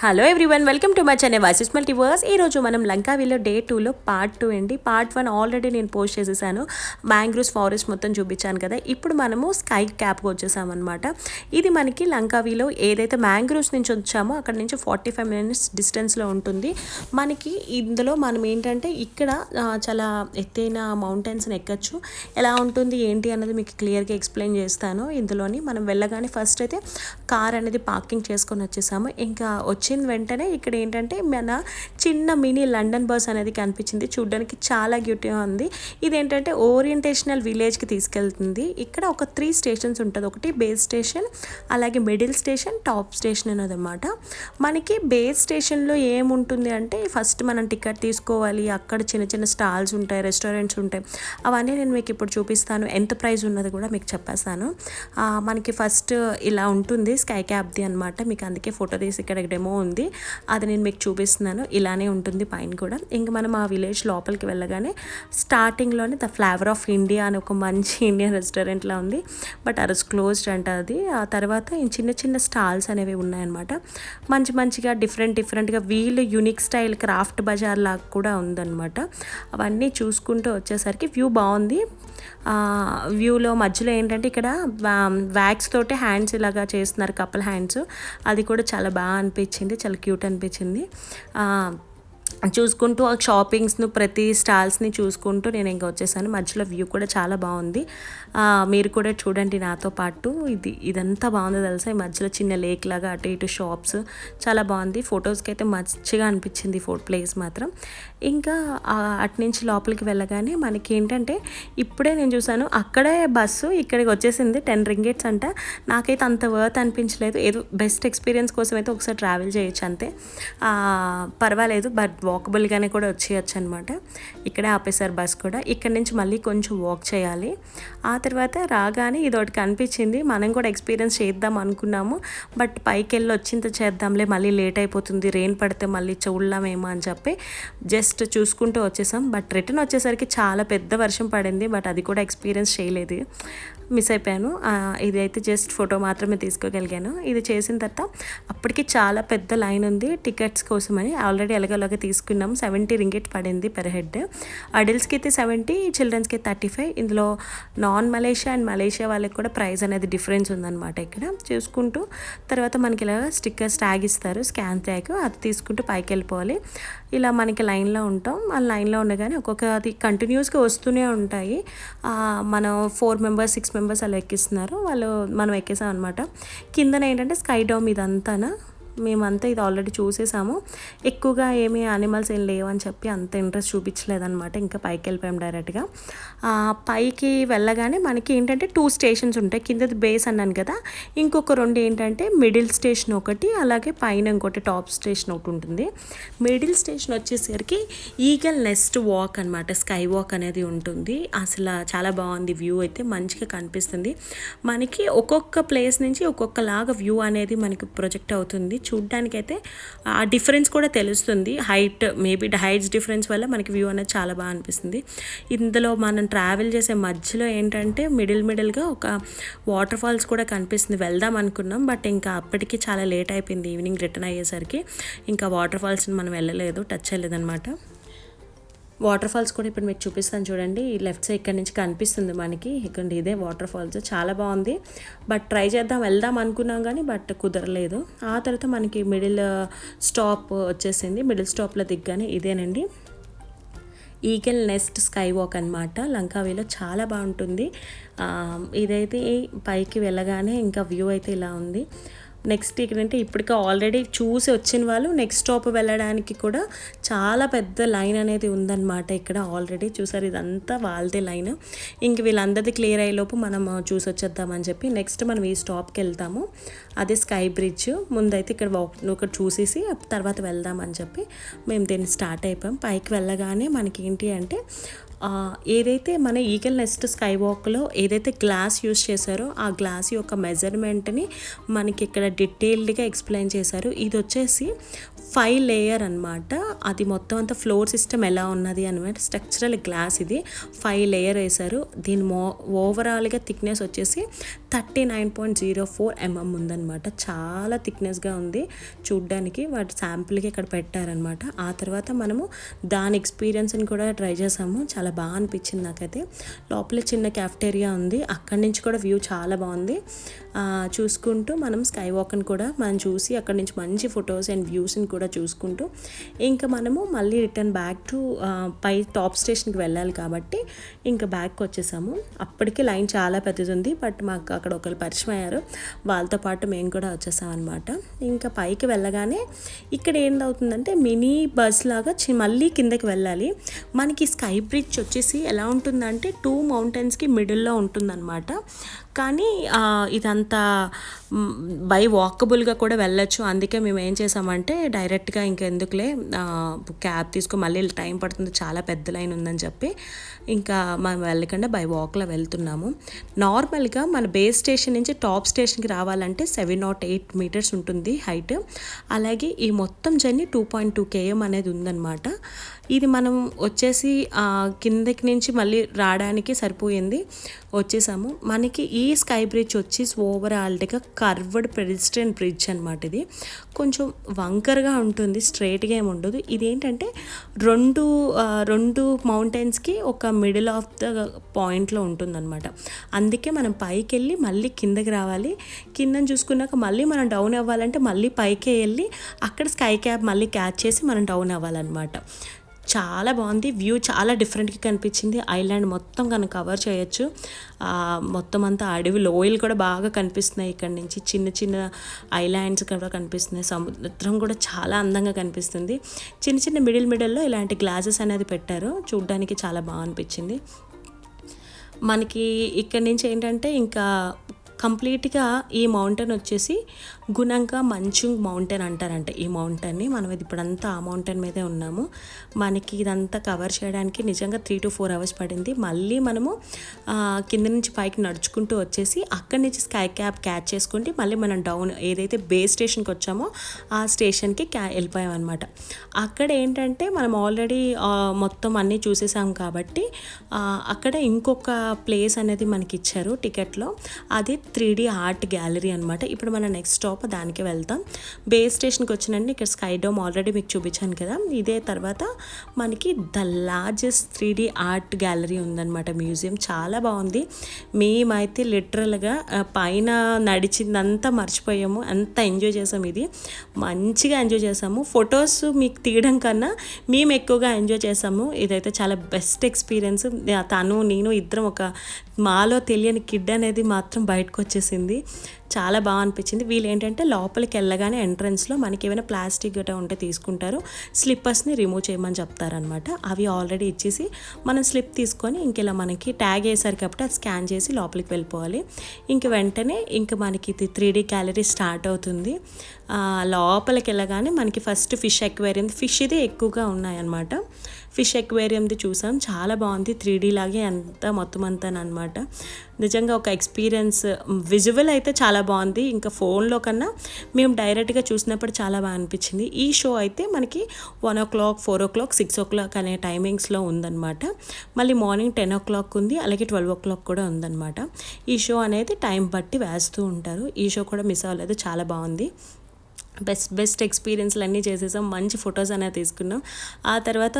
Hello everyone, welcome to my channel voices multiverse. ఈరోజు మనం లంకావీలో day 2లో పార్ట్ 2 అండి. పార్ట్ 1 ఆల్రెడీ నేను పోస్ట్ చేసేసాను. మ్యాంగ్రూవ్స్ ఫారెస్ట్ మొత్తం చూపించాను కదా. ఇప్పుడు మనము స్కై క్యాప్కి వచ్చేసామన్నమాట. ఇది మనకి లంకావీలో ఏదైతే మ్యాంగ్రూవ్స్ నుంచి వచ్చామో అక్కడ నుంచి 45 మినిట్స్ డిస్టెన్స్లో ఉంటుంది. మనకి ఇందులో మనం ఏంటంటే ఇక్కడ చాలా ఎత్తైన మౌంటైన్స్ని ఎక్కచ్చు. ఎలా ఉంటుంది ఏంటి అన్నది మీకు క్లియర్గా ఎక్స్ప్లెయిన్ చేస్తాను. ఇందులోని మనం వెళ్ళగానే ఫస్ట్ అయితే కార్ అనేది పార్కింగ్ చేసుకొని వచ్చేసాము. ఇంకా వచ్చిన వెంటనే ఇక్కడ ఏంటంటే మన చిన్న మినీ లండన్ బస్ అనేది కనిపించింది. చూడడానికి చాలా క్యూట్గా ఉంది. ఇదేంటంటే ఓరియంటేషనల్ విలేజ్కి తీసుకెళ్తుంది. ఇక్కడ ఒక 3 స్టేషన్స్ ఉంటుంది. ఒకటి బేస్ స్టేషన్, అలాగే మిడిల్ స్టేషన్, టాప్ స్టేషన్ అనేది అనమాట. మనకి బేస్ స్టేషన్లో ఏముంటుంది అంటే ఫస్ట్ మనం టికెట్ తీసుకోవాలి. అక్కడ చిన్న చిన్న స్టాల్స్ ఉంటాయి, రెస్టారెంట్స్ ఉంటాయి. అవన్నీ నేను మీకు ఇప్పుడు చూపిస్తాను. ఎంత ప్రైస్ ఉన్నది కూడా మీకు చెప్పేస్తాను. మనకి ఫస్ట్ ఇలా ఉంటుంది స్కై క్యాప్ది అనమాట. మీకు అందుకే ఫోటో తీసి ఇక్కడ డెమో ఉంది, అది నేను మీకు చూపిస్తున్నాను. ఇలానే ఉంటుంది పైన కూడా. ఇంకా మనం ఆ విలేజ్ లోపలికి వెళ్ళగానే స్టార్టింగ్లోనే ద ఫ్లేవర్ ఆఫ్ ఇండియా అని ఒక మంచి ఇండియన్ రెస్టారెంట్లా ఉంది. బట్ అది క్లోజ్డ్ అంట అది. ఆ తర్వాత చిన్న చిన్న స్టాల్స్ అనేవి ఉన్నాయన్నమాట. మంచిగా డిఫరెంట్గా వీళ్ళు యూనిక్ స్టైల్ క్రాఫ్ట్ బజార్ లాగా కూడా ఉందన్నమాట. అవన్నీ చూసుకుంటూ వచ్చేసరికి వ్యూ బాగుంది. వ్యూలో మధ్యలో ఏంటంటే ఇక్కడ వ్యాక్స్ తోటి హ్యాండ్స్ ఇలాగా చేస్తున్నారు, కపుల్ హ్యాండ్స్. అది కూడా చాలా బాగా అనిపించింది, చాలా క్యూట్ అనిపించింది. చూసుకుంటూ ఆ షాపింగ్స్ను ప్రతి స్టాల్స్ని చూసుకుంటూ నేను ఇంకా వచ్చేసాను. మధ్యలో వ్యూ కూడా చాలా బాగుంది. మీరు కూడా చూడండి నాతో పాటు. ఇదంతా బాగుందో తెలుసా. ఈ మధ్యలో చిన్న లేక్ లాగా అటు ఇటు షాప్స్ చాలా బాగుంది. ఫొటోస్కి అయితే మంచిగా అనిపించింది ప్లేస్ మాత్రం. ఇంకా అటు నుంచి లోపలికి వెళ్ళగానే మనకి ఏంటంటే ఇప్పుడే నేను చూసాను అక్కడే బస్సు ఇక్కడికి వచ్చేసింది. 10 రింగిట్స్ అంట. నాకైతే అంత వర్త్ అనిపించలేదు. ఏదో బెస్ట్ ఎక్స్పీరియన్స్ కోసం అయితే ఒకసారి ట్రావెల్ చేయొచ్చు అంతే, పర్వాలేదు. బట్ వాకబుల్గానే కూడా వచ్చేయచ్చు అనమాట. ఇక్కడే ఆపేశారు బస్ కూడా. ఇక్కడ నుంచి మళ్ళీ కొంచెం వాక్ చేయాలి. ఆ తర్వాత రాగానే ఇది ఒకటి కనిపించింది. మనం కూడా ఎక్స్పీరియన్స్ చేద్దాం అనుకున్నాము. బట్ పైకి వెళ్ళి వచ్చింత చేద్దాంలే, మళ్ళీ లేట్ అయిపోతుంది, రెయిన్ పడితే మళ్ళీ చూడలేమేమో అని చెప్పి జస్ట్ చూసుకుంటూ వచ్చేసాం. బట్ రిటర్న్ వచ్చేసరికి చాలా పెద్ద వర్షం పడింది. బట్ అది కూడా ఎక్స్పీరియన్స్ చేయలేదు, మిస్ అయిపోయాను. ఇదైతే జస్ట్ ఫోటో మాత్రమే తీసుకోగలిగాను. ఇది చేసిన తర్వాత అప్పటికి చాలా పెద్ద లైన్ ఉంది టికెట్స్ కోసమని. ఆల్రెడీ ఎలాగోలాగా తీసుకున్నాం. 70 రింగిట్ పడింది పెర్ హెడ్. అడల్ట్స్కి అయితే 70, చిల్డ్రన్స్కి 35. ఇందులో నాన్ మలేషియా అండ్ మలేషియా వాళ్ళకి కూడా ప్రైస్ అనేది డిఫరెన్స్ ఉందన్నమాట. ఇక్కడ చూసుకుంటూ తర్వాత మనకి ఇలా స్టిక్కర్స్ ట్యాగ్ ఇస్తారు, స్కాన్ ట్యాగ్. అది తీసుకుంటూ పైకి వెళ్ళిపోవాలి. ఇలా మనకి లైన్లో ఉంటాం. ఆ లైన్లో ఉండగానే ఒక్కొక్కది కంటిన్యూస్గా వస్తూనే ఉంటాయి. మనం 4 మెంబర్స్ 6 మెంబర్స్ అలా ఎక్కిస్తున్నారు వాళ్ళు. మనం ఎక్కేసాం అనమాట. కిందన ఏంటంటే స్కై డోమ్ ఇదంతానా. మేమంతా ఇది ఆల్రెడీ చూసేసాము. ఎక్కువగా ఏమీ యానిమల్స్ ఏం లేవని చెప్పి అంత ఇంట్రెస్ట్ చూపించలేదన్నమాట. ఇంకా పైకి వెళ్ళిపోయాం డైరెక్ట్గా. పైకి వెళ్ళగానే మనకి ఏంటంటే 2 స్టేషన్స్ ఉంటాయి. కిందది బేస్ అన్నాను కదా, ఇంకొక 2 ఏంటంటే మిడిల్ స్టేషన్ ఒకటి, అలాగే పైన ఇంకోటి టాప్ స్టేషన్ ఒకటి ఉంటుంది. మిడిల్ స్టేషన్ వచ్చేసరికి ఈగల్ నెస్ట్ వాక్ అనమాట, స్కై వాక్ అనేది ఉంటుంది. అసలు చాలా బాగుంది. వ్యూ అయితే మంచిగా కనిపిస్తుంది. మనకి ఒక్కొక్క ప్లేస్ నుంచి ఒక్కొక్కలాగా వ్యూ అనేది మనకి ప్రొజెక్ట్ అవుతుంది. చూడ్డానికైతే ఆ డిఫరెన్స్ కూడా తెలుస్తుంది. మేబీ హైట్స్ డిఫరెన్స్ వల్ల మనకి వ్యూ అనేది చాలా బాగా అనిపిస్తుంది. ఇందులో మనం ట్రావెల్ చేసే మధ్యలో ఏంటంటే మిడిల్గా ఒక వాటర్ ఫాల్స్ కూడా కనిపిస్తుంది. వెళ్దాం అనుకున్నాం, బట్ ఇంకా అప్పటికి చాలా లేట్ అయిపోయింది. ఈవినింగ్ రిటర్న్ అయ్యేసరికి ఇంకా వాటర్ ఫాల్స్ని మనం వెళ్ళలేదు, టచ్ చేయలేదన్నమాట. వాటర్ ఫాల్స్ కూడా ఇప్పుడు మీకు చూపిస్తాను చూడండి. ఈ లెఫ్ట్ సైడ్ ఇక్కడ నుంచి కనిపిస్తుంది మనకి. ఇక్కడ ఇదే వాటర్ ఫాల్స్, చాలా బాగుంది. బట్ ట్రై చేద్దాం, వెళ్దాం అనుకున్నాం కానీ బట్ కుదరలేదు. ఆ తర్వాత మనకి మిడిల్ స్టాప్ వచ్చేసింది. మిడిల్ స్టాప్లో దిగ్గానే ఇదేనండి ఈగల్ నెస్ట్ స్కై వాక్ అనమాట. లంకావీలో చాలా బాగుంటుంది. ఇదైతే పైకి వెళ్ళగానే ఇంకా వ్యూ అయితే ఇలా ఉంది. నెక్స్ట్ ఏంటంటే ఇప్పటికే ఆల్రెడీ చూసి వచ్చిన వాళ్ళు నెక్స్ట్ స్టాప్ వెళ్ళడానికి కూడా చాలా పెద్ద లైన్ అనేది ఉందన్నమాట. ఇక్కడ ఆల్రెడీ చూసారు, ఇదంతా వాళ్ళదే లైన్. ఇంక వీళ్ళందరిది క్లియర్ అయ్యేలోపు మనం చూసి వచ్చేద్దామని చెప్పి నెక్స్ట్ మనం ఈ స్టాప్కి వెళ్తాము. అదే స్కై బ్రిడ్జ్. ముందైతే ఇక్కడ చూసేసి తర్వాత వెళ్దామని చెప్పి మేము దీన్ని స్టార్ట్ అయిపోయాం. పైకి వెళ్ళగానే మనకి ఏంటి అంటే ఏదైతే మన ఈగల్ నెస్ట్ స్కై వాక్లో ఏదైతే గ్లాస్ యూస్ చేశారో ఆ గ్లాస్ యొక్క మెజర్మెంట్ని మనకి ఇక్కడ డీటెయిల్డ్గా ఎక్స్ప్లెయిన్ చేశారు. ఇది వచ్చేసి 5 లేయర్ అనమాట. అది మొత్తం అంతా ఫ్లోర్ సిస్టమ్ ఎలా ఉన్నది అనమాట. స్ట్రక్చరల్ గ్లాస్ ఇది 5 లేయర్ వేశారు. దీని ఓవరాల్గా థిక్నెస్ వచ్చేసి 39.04 mm ఉందన్నమాట. చాలా థిక్నెస్గా ఉంది చూడ్డానికి. వాటి శాంపుల్కి ఇక్కడ పెట్టారనమాట. ఆ తర్వాత మనము దాని ఎక్స్పీరియన్స్ని కూడా ట్రై చేసాము. చాలా బాగా అనిపించింది నాకైతే. లోపల చిన్న క్యాఫ్టేరియా ఉంది, అక్కడి నుంచి కూడా వ్యూ చాలా బాగుంది. చూసుకుంటూ మనం స్కై వాక్ని కూడా మనం చూసి అక్కడి నుంచి మంచి ఫొటోస్ అండ్ వ్యూస్ని కూడా చూసుకుంటూ ఇంకా మనము మళ్ళీ రిటర్న్ బ్యాక్ టు పై టాప్ స్టేషన్కి వెళ్ళాలి కాబట్టి ఇంకా బ్యాక్కి వచ్చేసాము. అప్పటికే లైన్ చాలా పెద్దది ఉంది, బట్ మాకు అక్కడ ఒకరు పరిచయం అయ్యారు, వాళ్ళతో పాటు మేము కూడా వచ్చేసాం అనమాట. ఇంకా పైకి వెళ్ళగానే ఇక్కడ ఏందవుతుందంటే మినీ బస్ లాగా మళ్ళీ కిందకి వెళ్ళాలి. మనకి స్కై బ్రిడ్జ్ వచ్చేసి ఎలా ఉంటుందంటే 2 మౌంటైన్స్కి మిడిల్లో ఉంటుందన్నమాట. కానీ ఇదంతా బై వాకబుల్గా కూడా వెళ్ళొచ్చు. అందుకే మేము ఏం చేసామంటే డైరెక్ట్గా ఇంకెందుకులే క్యాబ్ తీసుకుని మళ్ళీ టైం పడుతుంది, చాలా పెద్ద లైన్ ఉందని చెప్పి ఇంకా మనం వెళ్ళకుండా బై వాక్లో వెళ్తున్నాము. నార్మల్గా మన బేస్ స్టేషన్ నుంచి టాప్ స్టేషన్కి రావాలంటే 708 మీటర్స్ ఉంటుంది హైట్. అలాగే ఈ మొత్తం జర్నీ 2.2 km అనేది ఉందన్నమాట. ఇది మనం వచ్చేసి కిందకి నుంచి మళ్ళీ రావడానికి సరిపోయింది, వచ్చేసాము. మనకి ఈ స్కై బ్రిడ్జ్ వచ్చి ఓవరాల్గా కర్వ్డ్ పెడిస్ట్రియన్ బ్రిడ్జ్ అనమాట. ఇది కొంచెం వంకరగా ఉంటుంది, స్ట్రైట్గా ఏమి ఉండదు. ఇదేంటంటే రెండు మౌంటైన్స్కి ఒక మిడిల్ ఆఫ్ ద పాయింట్లో ఉంటుందన్నమాట. అందుకే మనం పైకి వెళ్ళి మళ్ళీ కిందకి రావాలి. కిందని చూసుకున్నాక మళ్ళీ మనం డౌన్ అవ్వాలంటే మళ్ళీ పైకే వెళ్ళి అక్కడ స్కై క్యాబ్ మళ్ళీ క్యాచ్ చేసి మనం డౌన్ అవ్వాలన్నమాట. చాలా బాగుంది, వ్యూ చాలా డిఫరెంట్గా కనిపించింది. ఐలాండ్ మొత్తం కనుక కవర్ చేయొచ్చు. మొత్తం అంతా అడవి లోయలు కూడా బాగా కనిపిస్తున్నాయి. ఇక్కడ నుంచి చిన్న చిన్న ఐలాండ్స్ కూడా కనిపిస్తున్నాయి. సముద్రం కూడా చాలా అందంగా కనిపిస్తుంది. చిన్న చిన్న మిడిల్లో ఇలాంటి గ్లాసెస్ అనేది పెట్టారు, చూడ్డానికి చాలా బాగా అనిపించింది. మనకి ఇక్కడ నుంచి ఏంటంటే ఇంకా కంప్లీట్గా ఈ మౌంటైన్ వచ్చేసి గుణంగా మంచుంగ్ మౌంటైన్ అంటారంట. ఈ మౌంటైన్ని మనం ఇప్పుడంతా ఆ మౌంటైన్ మీదే ఉన్నాము. మనకి ఇదంతా కవర్ చేయడానికి నిజంగా 3 to 4 hours పడింది. మళ్ళీ మనము కింద నుంచి పైకి నడుచుకుంటూ వచ్చేసి అక్కడి నుంచి స్కై క్యాబ్ క్యాచ్ చేసుకుంటే మళ్ళీ మనం డౌన్ ఏదైతే బేస్ స్టేషన్కి వచ్చామో ఆ స్టేషన్కి వెళ్ళిపోయాం అనమాట. అక్కడ ఏంటంటే మనం ఆల్రెడీ మొత్తం అన్నీ చూసేసాం కాబట్టి అక్కడ ఇంకొక ప్లేస్ అనేది మనకి ఇచ్చారు టికెట్లో. అది 3D ఆర్ట్ గ్యాలరీ అనమాట. ఇప్పుడు మన నెక్స్ట్ స్టాప్ దానికి వెళ్తాం. బేస్ స్టేషన్కి వచ్చినండి. ఇక్కడ స్కై డోమ్ ఆల్రెడీ మీకు చూపించాను కదా. ఇదే తర్వాత మనకి the largest 3D art gallery ఉందన్నమాట, మ్యూజియం. చాలా బాగుంది. మేమైతే లిటరల్గా పైన నడిచిందంతా మర్చిపోయాము, అంత ఎంజాయ్ చేసాము. ఇది మంచిగా ఎంజాయ్ చేసాము. ఫొటోస్ మీకు తీయడం కన్నా మేము ఎక్కువగా ఎంజాయ్ చేసాము. ఇదైతే చాలా బెస్ట్ ఎక్స్పీరియన్స్. తను నేను ఇద్దరం ఒక మాలో తెలియని కిడ్ అనేది మాత్రం బయటకు వచ్చేసింది. చాలా బాగా అనిపించింది. వీళ్ళు ఏంటంటే లోపలికి వెళ్ళగానే ఎంట్రన్స్లో మనకి ఏమైనా ప్లాస్టిక్ గట్రా ఉంటే తీసుకుంటారు, స్లిప్పర్స్ని రిమూవ్ చేయమని చెప్తారనమాట. అవి ఆల్రెడీ ఇచ్చేసి మనం స్లిప్ తీసుకొని ఇంక ఇలా మనకి ట్యాగ్ వేసారు కాబట్టి అది స్కాన్ చేసి లోపలికి వెళ్ళిపోవాలి. ఇంక వెంటనే ఇంక మనకి ఇది 3D గ్యాలరీ స్టార్ట్ అవుతుంది. లోపలికి వెళ్ళగానే మనకి ఫస్ట్ ఫిష్ ఎక్వేరియం, ఫిష్ ఇది ఎక్కువగా ఉన్నాయన్నమాట. ఫిష్ ఎక్వేరియంది చూసాం, చాలా బాగుంది. 3D లాగే అంతా మొత్తం అంతా అనమాట. నిజంగా ఒక ఎక్స్పీరియన్స్. విజువల్ అయితే చాలా బాగుంది. ఇంకా ఫోన్లో కన్నా మేము డైరెక్ట్గా చూసినప్పుడు చాలా బాగా అనిపించింది. ఈ షో అయితే మనకి 1 o'clock, 4 o'clock, 6 o'clock అనే టైమింగ్స్లో ఉందన్నమాట. మళ్ళీ మార్నింగ్ 10 o'clock ఉంది, అలాగే 12 o'clock కూడా ఉందన్నమాట. ఈ షో అనేది టైం బట్టి వేస్తూ ఉంటారు. ఈ షో కూడా మిస్ అవ్వలేదు, చాలా బాగుంది. బెస్ట్ ఎక్స్పీరియన్స్లు అన్నీ చేసేసాం. మంచి ఫొటోస్ అనేది తీసుకున్నాం. ఆ తర్వాత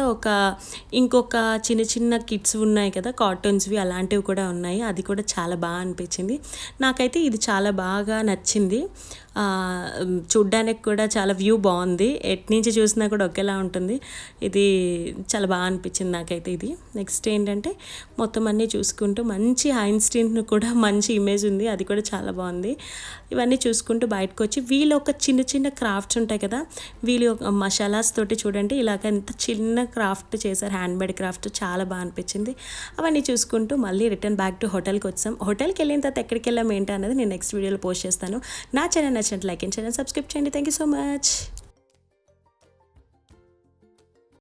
ఇంకొక చిన్న కిడ్స్ ఉన్నాయి కదా, కార్టూన్స్వి, అలాంటివి కూడా ఉన్నాయి. అది కూడా చాలా బాగా అనిపించింది. నాకైతే ఇది చాలా బాగా నచ్చింది. చూడ్డానికి కూడా చాలా వ్యూ బాగుంది. ఎటు నుంచి చూసినా కూడా ఒకేలా ఉంటుంది. ఇది చాలా బాగా అనిపించింది నాకైతే ఇది. నెక్స్ట్ ఏంటంటే మొత్తం అన్నీ చూసుకుంటూ మంచి ఐన్స్టీన్ కూడా మంచి ఇమేజ్ ఉంది, అది కూడా చాలా బాగుంది. ఇవన్నీ చూసుకుంటూ బయటకు వచ్చి వీళ్ళు ఒక చిన్న క్రాఫ్ట్స్ ఉంటాయి కదా, వీళ్ళు మసాలాస్ తోటి చూడండి ఇలాగ ఎంత చిన్న క్రాఫ్ట్ చేశారు, హ్యాండ్మేడ్ క్రాఫ్ట్, చాలా బాగా అనిపించింది. అవన్నీ చూసుకుంటూ మళ్ళీ రిటర్న్ బ్యాక్ టు హోటల్కి వచ్చాం. హోటల్కి వెళ్ళిన తర్వాత ఎక్కడికి వెళ్ళాం ఏంటి అనేది నేను నెక్స్ట్ వీడియోలో పోస్ట్ చేస్తాను. నా ఛానల్ నచ్చినట్టు లైక్ అండ్ ఛానల్ సబ్స్క్రైబ్ చేయండి. Thank you so much.